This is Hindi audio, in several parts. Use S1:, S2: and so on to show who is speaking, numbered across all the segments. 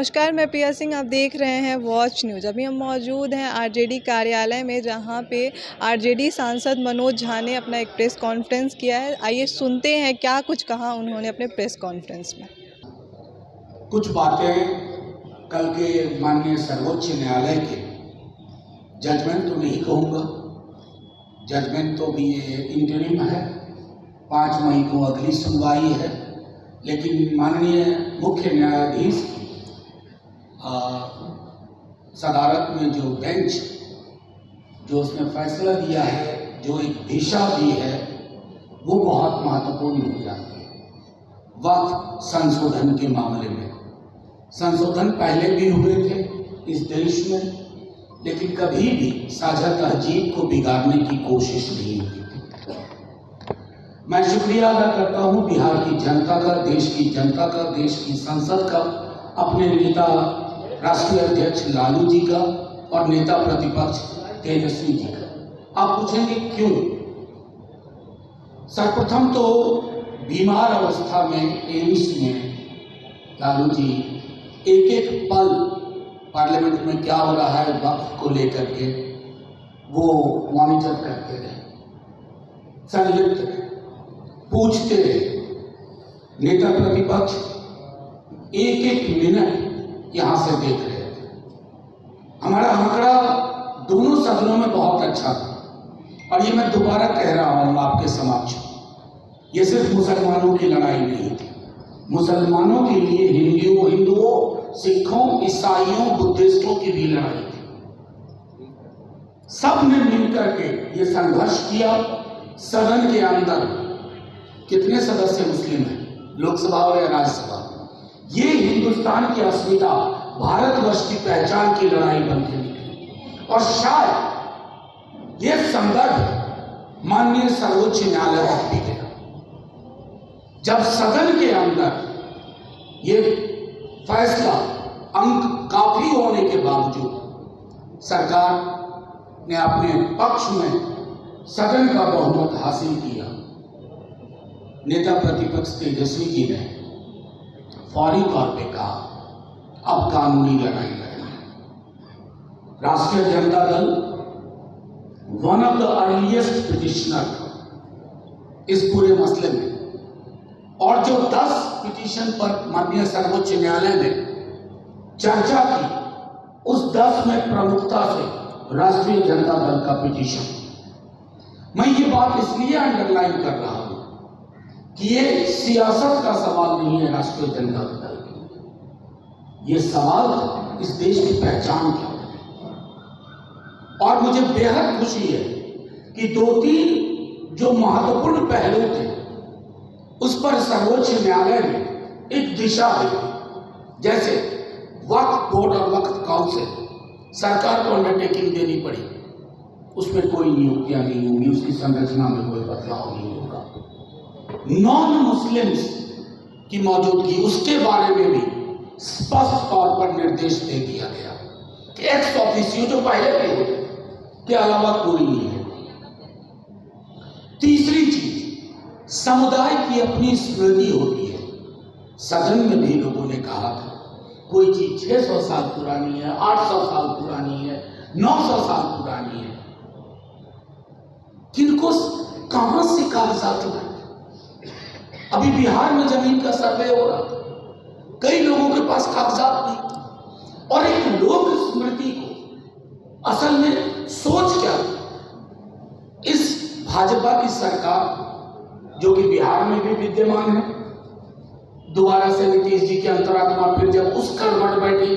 S1: नमस्कार, मैं प्रिया सिंह। आप देख रहे हैं वॉच न्यूज़। अभी हम मौजूद हैं आरजेडी कार्यालय में, जहां पे आरजेडी सांसद मनोज झा ने अपना एक प्रेस कॉन्फ्रेंस किया है। आइए सुनते हैं क्या कुछ कहा उन्होंने अपने प्रेस कॉन्फ्रेंस में।
S2: कुछ बातें कल के माननीय सर्वोच्च न्यायालय के जजमेंट तो नहीं कहूँगा, जजमेंट तो भी ये इंटरिम है, 5 मई को अगली सुनवाई है, लेकिन माननीय मुख्य न्यायाधीश की सदारत में जो बेंच जो उसने फैसला दिया है, जो एक दिशा दी है, वो बहुत महत्वपूर्ण हो जाती है। वक्फ संशोधन के मामले में संशोधन पहले भी हुए थे इस देश में, लेकिन कभी भी साझा तहजीब को बिगाड़ने की कोशिश नहीं हुई थी। मैं शुक्रिया अदा करता हूँ बिहार की जनता का, देश की जनता का, देश की संसद का, अपने नेता राष्ट्रीय अध्यक्ष लालू जी का और नेता प्रतिपक्ष तेजस्वी जी का। आप पूछेंगे क्यों? सर्वप्रथम तो बीमार अवस्था में एम्स में लालू जी एक एक पल पार्लियामेंट में क्या हो रहा है वक्त को लेकर के वो मॉनिटर करते रहे, संलिप्त रहे, पूछते रहे। नेता प्रतिपक्ष एक एक मिनट यहां से देख रहे थे। हमारा आंकड़ा दोनों सदनों में बहुत अच्छा था, और ये मैं दोबारा कह रहा हूं आपके समक्ष, ये सिर्फ मुसलमानों की लड़ाई नहीं थी। मुसलमानों के लिए हिंदुओं, सिखों, ईसाइयों, बुद्धिस्टों की भी लड़ाई थी। सब ने मिलकर के ये संघर्ष किया। सदन के अंदर कितने सदस्य मुस्लिम हैं, लोकसभा हो या राज्यसभा, ये हिंदुस्तान की अस्मिता, भारतवर्ष की पहचान की लड़ाई बन के निकली। और शायद ये संदर्भ माननीय सर्वोच्च न्यायालय तक भी गया, जब सदन के अंदर ये फैसला अंक काफी होने के बावजूद सरकार ने अपने पक्ष में सदन का बहुमत हासिल किया। नेता प्रतिपक्ष तेजस्वी जी ने फौरी तौर पे कहा अब कानूनी लड़ाई लड़ना है। राष्ट्रीय Janata Dal one of the earliest petitioner इस पूरे मसले में, और जो 10 पिटीशन पर माननीय सर्वोच्च न्यायालय ने चर्चा की, उस 10 में प्रमुखता से राष्ट्रीय जनता दल का पिटीशन। मैं ये बात इसलिए अंडरलाइन कर रहा हूं कि ये सियासत का सवाल नहीं है राष्ट्रीय जनता दल की, ये सवाल इस देश की पहचान क्या है। और मुझे बेहद खुशी है कि 2-3 जो महत्वपूर्ण पहलू थे उस पर सर्वोच्च न्यायालय ने एक दिशा दी। जैसे वक्फ बोर्ड और वक्फ काउंसिल, सरकार को अंडरटेकिंग देनी पड़ी, उसमें कोई नियुक्तियां नहीं होंगी, उसकी संरचना में कोई बदलाव नहीं होगा। नॉन मुस्लिम्स की मौजूदगी, उसके बारे में भी स्पष्ट तौर पर निर्देश दे दिया गया कि एक्स ऑफिसियो जो पहले भी होते के अलावा कोई नहीं है। तीसरी चीज, समुदाय की अपनी स्मृति होती है। सदन में भी लोगों ने कहा था कोई चीज 600 साल पुरानी है, 800 साल पुरानी है, 900 साल पुरानी है, किनको कहां से कागजात लाए? अभी बिहार में जमीन का सर्वे हो रहा था, कई लोगों के पास कागजात नहीं, और एक लोक स्मृति को असल में सोच क्या थी? इस भाजपा की सरकार जो कि बिहार में भी विद्यमान है, दोबारा से नीतीश जी की अंतरात्मा फिर जब उस करवट बैठी,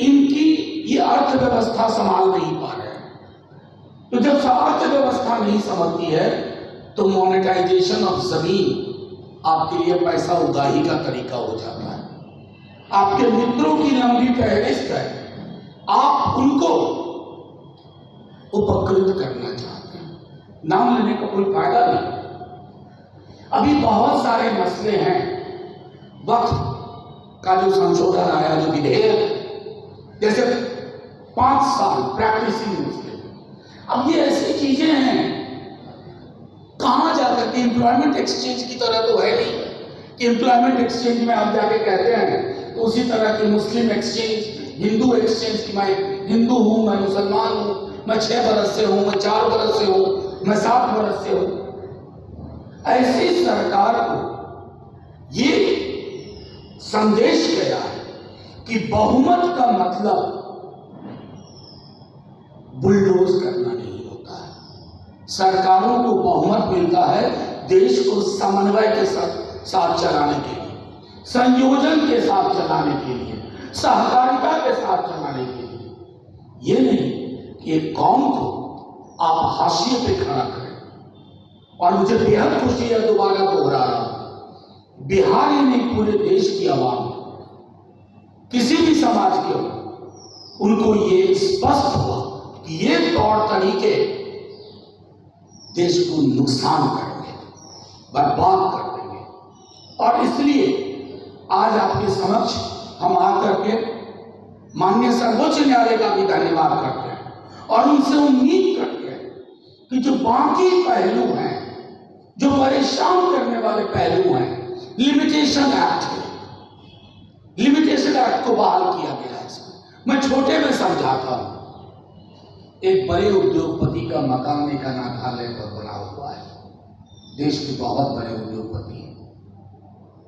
S2: इनकी ये अर्थव्यवस्था संभाल नहीं पा रहे हैं। तो जब अर्थव्यवस्था नहीं संभलती है तो मोनेटाइजेशन ऑफ जमीन आपके लिए पैसा उगाही का तरीका हो जाता है। आपके मित्रों की लंबी फहरिस्त है, आप उनको उपकृत करना चाहते हैं, नाम लेने का कोई फायदा नहीं। अभी बहुत सारे मसले हैं। वक्फ का जो संशोधन आया, जो विधेयक, जैसे 5 साल प्रैक्टिसिंग मुस्लिम, अब ये ऐसी चीजें हैं, कहां जाकर के एम्प्लॉयमेंट एक्सचेंज की तरह तो है नहीं कि एम्प्लॉयमेंट एक्सचेंज में आप जाके कहते हैं तो उसी तरह की मुस्लिम एक्सचेंज, हिंदू एक्सचेंज की मैं हिंदू हूं, मैं मुसलमान हूं, मैं 6 बरस से हूं, मैं 4 बरस से हूं, मैं 7 बरस से हूं। ऐसी सरकार को ये संदेश गया है कि बहुमत का मतलब बुलडोज करना नहीं होता है। सरकारों को बहुमत मिलता है देश को समन्वय के साथ चलाने के लिए, संयोजन के साथ चलाने के लिए, सहकारिता के साथ चलाने के लिए। ये नहीं कि एक कौम को आप हाशिए पे खड़ा करें। और मुझे बेहद खुशी है, दोबारा दोहरा रहा हूं, बिहार ही नहीं पूरे देश की आवाम, किसी भी समाज के हो, उनको ये स्पष्ट हुआ कि ये तौर तरीके देश को नुकसान करेंगे, बर्बाद कर देंगे। और इसलिए आज आपके समक्ष हम आकर के माननीय सर्वोच्च न्यायालय का भी धन्यवाद करते हैं और उनसे उम्मीद करते हैं कि जो बाकी पहलू हैं, जो परेशान करने वाले पहलू हैं, लिमिटेशन एक्ट है, लिमिटेशन एक्ट को बहाल किया गया है। इसमें मैं छोटे में समझाता हूं। एक बड़े उद्योगपति का मकान एक अनाथालय पर बना हुआ है, देश के बहुत बड़े उद्योगपति हैं।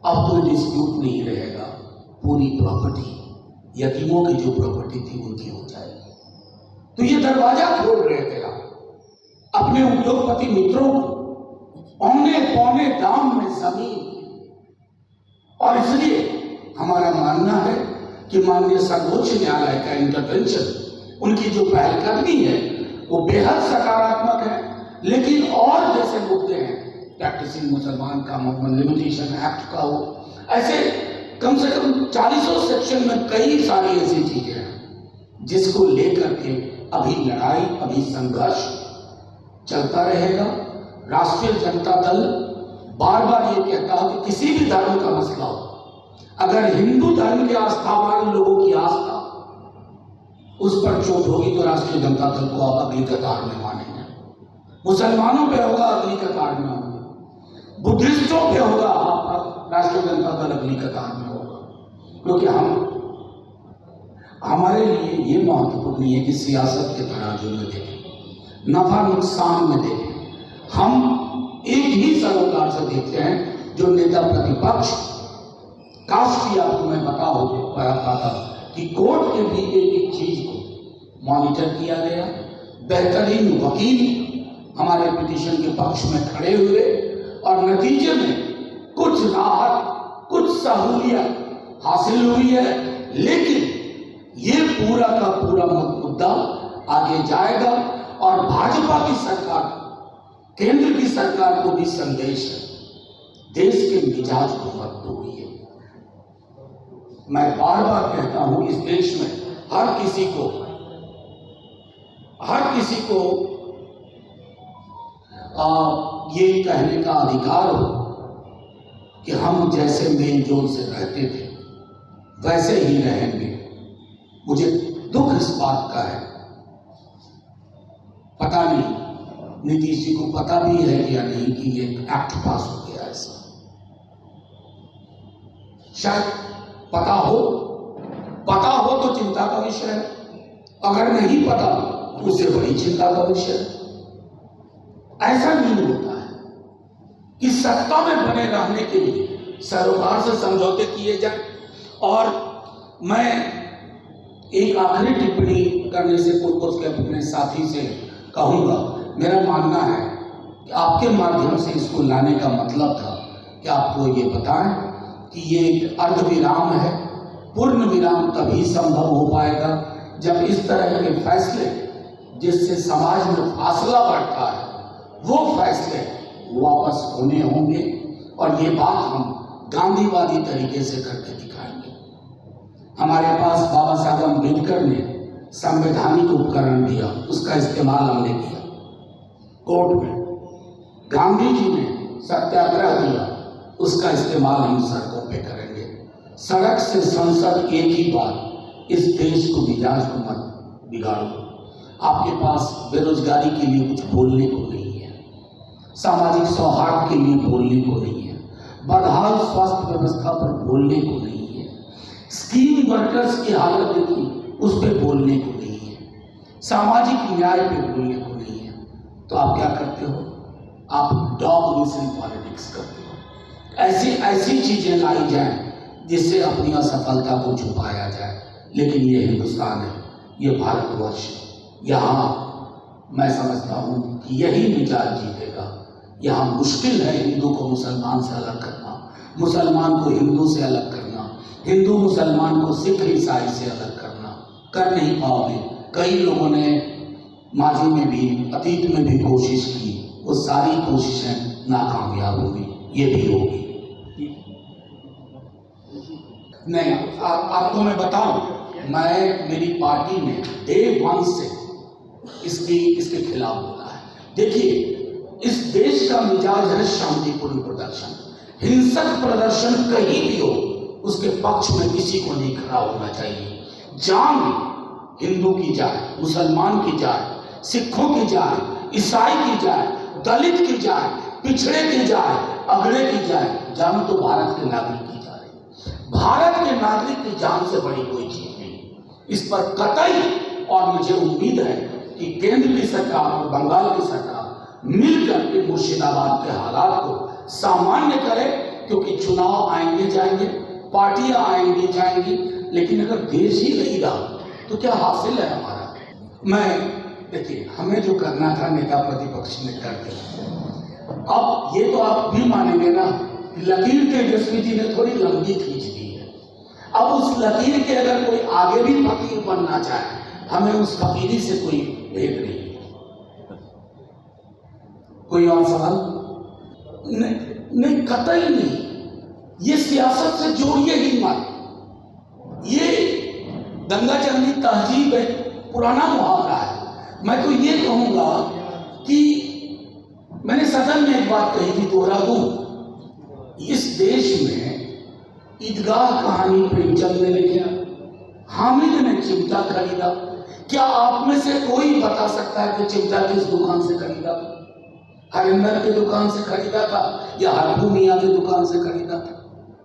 S2: अब कोई डिस्प्यूट नहीं रहेगा, पूरी प्रॉपर्टी यतीमों की जो प्रॉपर्टी थी उनकी हो जाएगी। तो ये दरवाजा खोल रहे थे अपने उद्योगपति मित्रों को औने पौने दाम में जमीन, और इसलिए हमारा मानना है कि माननीय सर्वोच्च न्यायालय का इंटरवेंशन, उनकी जो पहलकदमी है वो बेहद सकारात्मक है। लेकिन और जैसे मुद्दे हैं, प्रैक्टिसिंग मुसलमान का लिमिटेशन एक्ट का हो, ऐसे कम से कम 40 सेक्शन में कई सारी ऐसी चीजें हैं जिसको लेकर के अभी लड़ाई, अभी संघर्ष चलता रहेगा। राष्ट्रीय जनता दल बार बार ये कहता है कि किसी भी धर्म का मसला हो, अगर हिंदू धर्म के आस्थावान लोगों की आस्था उस पर चोट होगी तो राष्ट्रीय जनता दल को आप अगली कतार में मानेंगे। मुसलमानों पे होगा, अगली कतार में होंगे। बुद्धिस्टों पे होगा, आप राष्ट्रीय जनता दल अगली कतार में होगा। क्योंकि हमारे लिए ये महत्वपूर्ण नहीं है कि सियासत के तराजू में देखें, नफा नुकसान में देखें। हम एक ही सरोकार से देखते हैं जो नेता प्रतिपक्ष काश की आपको मैं बताता कि कोर्ट के भी एक चीज को मॉनिटर किया गया। बेहतरीन वकील हमारे पिटीशन के पक्ष में खड़े हुए और नतीजे में कुछ राहत, कुछ सहूलियत हासिल हुई है। लेकिन ये पूरा का पूरा मुद्दा आगे जाएगा और भाजपा की सरकार, केंद्र की सरकार को भी संदेश है, देश के मिजाज को मत तोड़िए। मैं बार बार कहता हूं, इस देश में हर किसी को ये कहने का अधिकार हो कि हम जैसे मेल जोल से रहते थे वैसे ही रहेंगे। मुझे दुख इस बात का है, पता नहीं नीतीश जी को पता भी है या नहीं कि ये एक्ट पास हो गया ऐसा, शायद पता हो तो चिंता का विषय है, अगर नहीं पता तो उससे बड़ी चिंता का विषय है। ऐसा नहीं होता है कि सत्ता में बने रहने के लिए सरोकार से समझौते किए जाए। और मैं एक आखिरी टिप्पणी करने से पूर्व उसके अपने साथी से कहूंगा, मेरा मानना है कि आपके माध्यम से इसको लाने का मतलब था कि आपको ये बताएं कि ये एक अर्धविराम है। पूर्ण विराम तभी संभव हो पाएगा जब इस तरह के फैसले जिससे समाज में फासला बढ़ता है वो फैसले वापस होने होंगे। और ये बात हम गांधीवादी तरीके से करके दिखाएंगे। हमारे पास बाबा साहब अम्बेडकर ने संवैधानिक उपकरण दिया, उसका इस्तेमाल हमने किया कोर्ट में। गांधी जी ने सत्याग्रह दिया, उसका इस्तेमाल हम सड़कों पे करेंगे। सड़क से संसद एक ही बात, इस देश को मिजाज को मत बिगाड़ो। आपके पास बेरोजगारी के लिए कुछ बोलने को नहीं है, सामाजिक सौहार्द के लिए बोलने को नहीं है, बदहाल स्वास्थ्य व्यवस्था पर बोलने को नहीं है, स्कीम वर्कर्स की हालत देखी, उस पर बोलने को नहीं है, सामाजिक न्याय पे बोलने को नहीं है। तो आप क्या करते हो? आप डॉग विसल पॉलिटिक्स करते हो। ऐसी चीजें लाई जाएं जिससे अपनी असफलता को छुपाया जाए। लेकिन ये हिंदुस्तान है, ये भारतवर्ष, यहाँ मैं समझता हूँ कि यही मिजाज जीतेगा। यहाँ मुश्किल है हिंदू को मुसलमान से अलग करना, मुसलमान को हिंदू से अलग करना, हिंदू मुसलमान को सिख ईसाई से अलग करना। कर नहीं पाओगे। कई लोगों ने माजी में भी, अतीत में भी कोशिश की, वो सारी कोशिशें नाकामयाब होगी, ये भी होगी। नहीं, आपको मैं बताऊं, मेरी पार्टी ने डे 1 से इसके खिलाफ बोला है। देखिए, इस देश का मिजाज है शांतिपूर्ण प्रदर्शन। हिंसक प्रदर्शन कहीं भी हो, उसके पक्ष में किसी को नहीं खड़ा होना चाहिए। जान हिंदू की जाए, मुसलमान की जाए, सिखों की जाए, ईसाई की जाए, दलित की जाए, पिछड़े की जाए, अगड़े की जाए, जान तो भारत के नागरिक की जा रही। भारत के नागरिक की जान से बड़ी कोई चीज नहीं। इस पर कतई, और मुझे उम्मीद है कि केंद्र की सरकार और बंगाल की सरकार मिलकर के मुर्शिदाबाद के हालात को सामान्य करे, क्योंकि चुनाव आएंगे जाएंगे, पार्टियां आएंगी जाएंगी, लेकिन अगर देश ही नहीं रहा तो क्या हासिल है हमारा? देखिए, हमें जो करना था नेता प्रतिपक्ष ने कर दिया। अब ये तो आप भी मानेंगे ना, लकीर तेजस्वी जी ने थोड़ी लंबी खींच दी है। अब उस लकीर के अगर कोई आगे भी फकीर बनना चाहे, हमें उस फकीरी से कोई भेद नहीं। कोई और सवाल? नहीं, कतई नहीं। ये सियासत से जोड़िए ही मत। ये दंगा चलनी तहजीब है, पुराना मुहावरा है। मैं तो ये कहूंगा कि मैंने सदन में एक बात कही थी, दोहरा दूं, इस देश में ईदगाह कहानी प्रेमचंद ने लिखा, हामिद ने चिमटा खरीदा। क्या आप में से कोई बता सकता है कि चिमटा किस दुकान से खरीदा था? हरिंदर की दुकान से खरीदा था या हरफू मियाँ की दुकान से खरीदा था?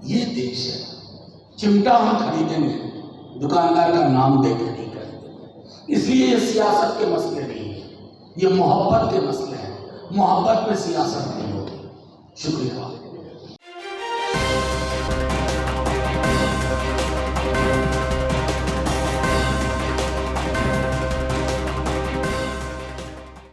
S2: ये देश है। चिमटा हम खरीदेंगे, दुकानदार का नाम देकर नहीं खरीदेंगे। इसलिए ये सियासत के मसले नहीं है, ये मोहब्बत के मसले हैं। मोहब्बत में सियासत नहीं होती। शुक्रिया।